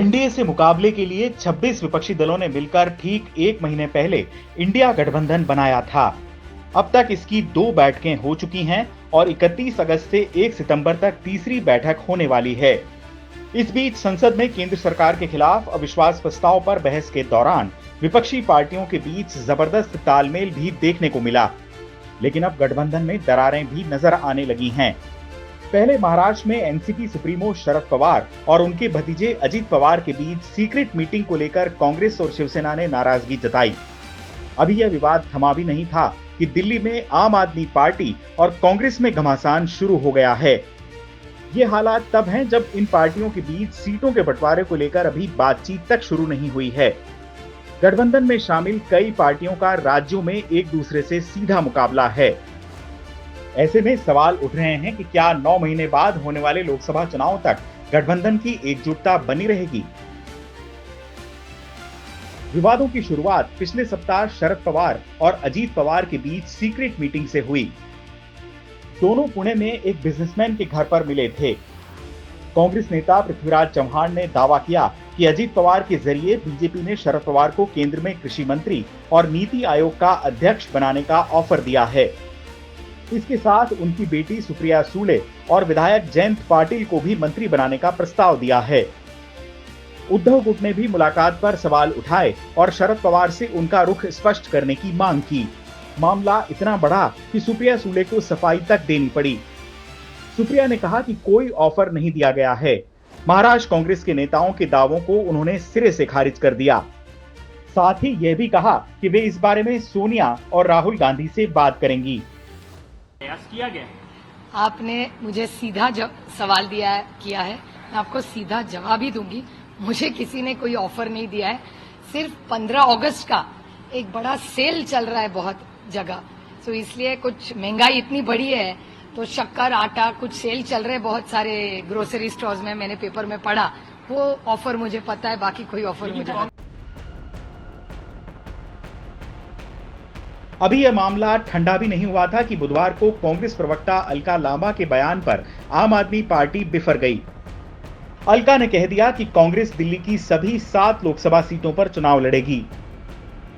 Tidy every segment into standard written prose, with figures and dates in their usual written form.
NDA से मुकाबले के लिए 26 विपक्षी दलों ने मिलकर ठीक एक महीने पहले इंडिया गठबंधन बनाया था। अब तक इसकी 2 बैठकें हो चुकी हैं और 31 अगस्त से 1 सितंबर तक तीसरी बैठक होने वाली है। इस बीच संसद में केंद्र सरकार के खिलाफ अविश्वास प्रस्ताव पर बहस के दौरान विपक्षी पार्टियों के बीच जबरदस्त तालमेल भी देखने को मिला, लेकिन अब गठबंधन में दरारें भी नजर आने लगी हैं। पहले महाराष्ट्र में एनसीपी सुप्रीमो शरद पवार और उनके भतीजे अजित पवार के बीच सीक्रेट मीटिंग को लेकर कांग्रेस और शिवसेना ने नाराजगी जताई। अभी यह विवाद थमा भी नहीं था कि दिल्ली में आम आदमी पार्टी और कांग्रेस में घमासान शुरू हो गया है। ये हालात तब हैं जब इन पार्टियों के बीच सीटों के बंटवारे को लेकर अभी बातचीत तक शुरू नहीं हुई है। गठबंधन में शामिल कई पार्टियों का राज्यों में एक दूसरे से सीधा मुकाबला है। ऐसे में सवाल उठ रहे हैं कि क्या 9 महीने बाद होने वाले लोकसभा चुनाव तक गठबंधन की एकजुटता बनी रहेगी। विवादों की शुरुआत पिछले सप्ताह शरद पवार और अजीत पवार के बीच सीक्रेट मीटिंग से हुई। दोनों पुणे में एक बिजनेसमैन के घर पर मिले थे। कांग्रेस नेता पृथ्वीराज चव्हाण ने दावा किया कि अजीत पवार के जरिए बीजेपी ने शरद पवार को केंद्र में कृषि मंत्री और नीति आयोग का अध्यक्ष बनाने का ऑफर दिया है। इसके साथ उनकी बेटी सुप्रिया सूले और विधायक जयंत पाटिल को भी मंत्री बनाने का प्रस्ताव दिया है। उद्धव गुट ने भी मुलाकात पर सवाल उठाए और शरद पवार से उनका रुख स्पष्ट करने की मांग की। मामला इतना बढ़ा कि सुप्रिया सूले को सफाई तक देनी पड़ी। सुप्रिया ने कहा कि कोई ऑफर नहीं दिया गया है। महाराष्ट्र कांग्रेस के नेताओं के दावों को उन्होंने सिरे से खारिज कर दिया। साथ ही यह भी कहा कि वे इस बारे में सोनिया और राहुल गांधी से बात करेंगी। किया गया। आपने मुझे सीधा सवाल किया है, मैं आपको सीधा जवाब ही दूंगी। मुझे किसी ने कोई ऑफर नहीं दिया है। सिर्फ 15 अगस्त का एक बड़ा सेल चल रहा है बहुत जगह, तो इसलिए कुछ महंगाई इतनी बढ़ी है तो शक्कर आटा कुछ सेल चल रहे हैं बहुत सारे ग्रोसरी स्टोर्स में, मैंने पेपर में पढ़ा। वो ऑफर मुझे पता है, बाकी कोई ऑफर मुझे नहीं। अभी यह मामला ठंडा भी नहीं हुआ था कि बुधवार को कांग्रेस प्रवक्ता अलका लांबा के बयान पर आम आदमी पार्टी बिफर गई। अलका ने कह दिया कि कांग्रेस दिल्ली की सभी 7 लोकसभा सीटों पर चुनाव लड़ेगी।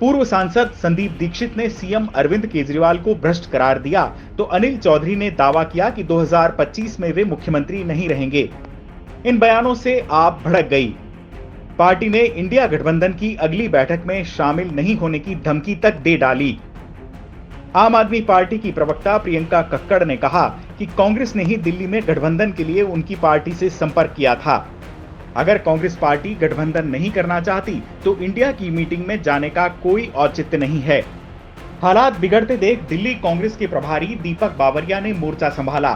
पूर्व सांसद संदीप दीक्षित ने सीएम अरविंद केजरीवाल को भ्रष्ट करार दिया तो अनिल चौधरी ने दावा किया कि 2025 में वे मुख्यमंत्री नहीं रहेंगे। इन बयानों से आप भड़क गई। पार्टी ने इंडिया गठबंधन की अगली बैठक में शामिल नहीं होने की धमकी तक दे डाली। आम आदमी पार्टी की प्रवक्ता प्रियंका कक्कड़ ने कहा कि कांग्रेस ने ही दिल्ली में गठबंधन के लिए उनकी पार्टी से संपर्क किया था। अगर कांग्रेस पार्टी गठबंधन नहीं करना चाहती तो इंडिया की मीटिंग में जाने का कोई औचित्य नहीं है। हालात बिगड़ते देख दिल्ली कांग्रेस के प्रभारी दीपक बावरिया ने मोर्चा संभाला।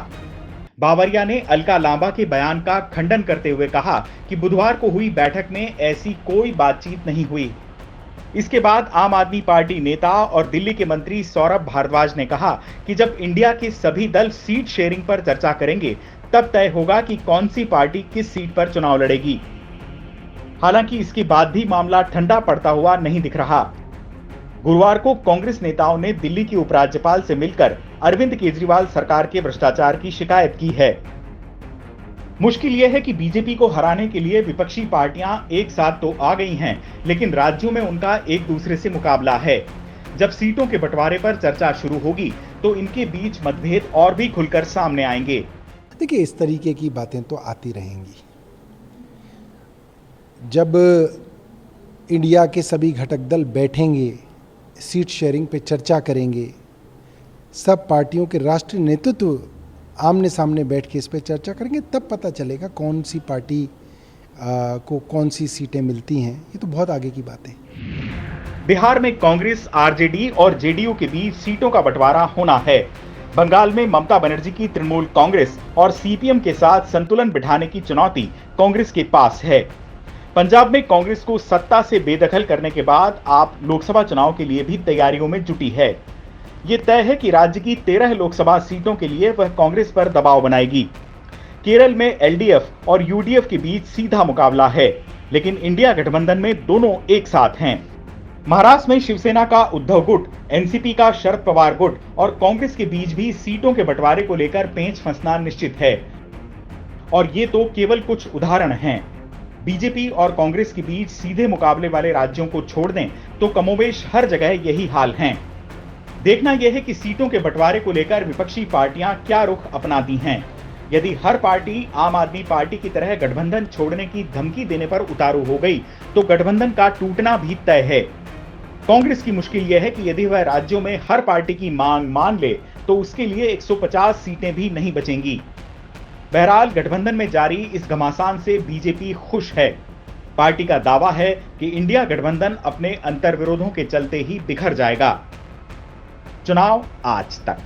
बावरिया ने अलका लांबा के बयान का खंडन करते हुए कहा कि बुधवार को हुई बैठक में ऐसी कोई बातचीत नहीं हुई। इसके बाद आम आदमी पार्टी नेता और दिल्ली के मंत्री सौरभ भारद्वाज ने कहा कि जब इंडिया के सभी दल सीट शेयरिंग पर चर्चा करेंगे तब तय होगा कि कौन सी पार्टी किस सीट पर चुनाव लड़ेगी। हालांकि इसके बाद भी मामला ठंडा पड़ता हुआ नहीं दिख रहा। गुरुवार को कांग्रेस नेताओं ने दिल्ली की उपराज्यपाल से मिलकर अरविंद केजरीवाल सरकार के भ्रष्टाचार की शिकायत की है। मुश्किल यह है कि बीजेपी को हराने के लिए विपक्षी पार्टियां एक साथ तो आ गई हैं, लेकिन राज्यों में उनका एक दूसरे से मुकाबला है। जब सीटों के बंटवारे पर चर्चा शुरू होगी तो इनके बीच मतभेद और भी खुलकर सामने आएंगे। देखिए, इस तरीके की बातें तो आती रहेंगी। जब इंडिया के सभी घटक दल बैठेंगे, सीट शेयरिंग पे चर्चा करेंगे, सब पार्टियों के राष्ट्रीय नेतृत्व आमने सामने बैठ के इस पे चर्चा करेंगे, तब पता चलेगा कौन सी पार्टी को कौन सी सीटें मिलती हैं। ये तो बहुत आगे की बात है। बिहार में कांग्रेस, आरजेडी और जेडीयू के बीच सीटों का बंटवारा होना है। बंगाल में ममता बनर्जी की तृणमूल कांग्रेस और सीपीएम के साथ संतुलन बिठाने की चुनौती कांग्रेस के पास है। पंजाब में कांग्रेस को सत्ता से बेदखल करने के बाद आप लोकसभा चुनाव के लिए भी तैयारियों में जुटी है। ये तय है कि राज्य की 13 लोकसभा सीटों के लिए वह कांग्रेस पर दबाव बनाएगी। केरल में एलडीएफ और यूडीएफ के बीच सीधा मुकाबला है, लेकिन इंडिया गठबंधन में दोनों एक साथ हैं। महाराष्ट्र में शिवसेना का उद्धव गुट, एनसीपी का शरद पवार गुट और कांग्रेस के बीच भी सीटों के बंटवारे को लेकर पेंच फंसना निश्चित है। और ये तो केवल कुछ उदाहरण हैं। बीजेपी और कांग्रेस के बीच सीधे मुकाबले वाले राज्यों को छोड़ दें तो कमोबेश हर जगह यही हाल है। देखना यह है कि सीटों के बंटवारे को लेकर विपक्षी पार्टियां क्या रुख अपनाती हैं। यदि हर पार्टी आम आदमी पार्टी की तरह गठबंधन छोड़ने की धमकी देने पर उतारू हो गई तो गठबंधन का टूटना भी तय है। कांग्रेस की मुश्किल यह है कि यदि वह राज्यों में हर पार्टी की मांग मान ले तो उसके लिए 150 सीटें भी नहीं बचेंगी। बहरहाल गठबंधन में जारी इस घमासान से बीजेपी खुश है। पार्टी का दावा है कि इंडिया गठबंधन अपने अंतर्विरोधों के चलते ही बिखर जाएगा। चुनाव आज तक।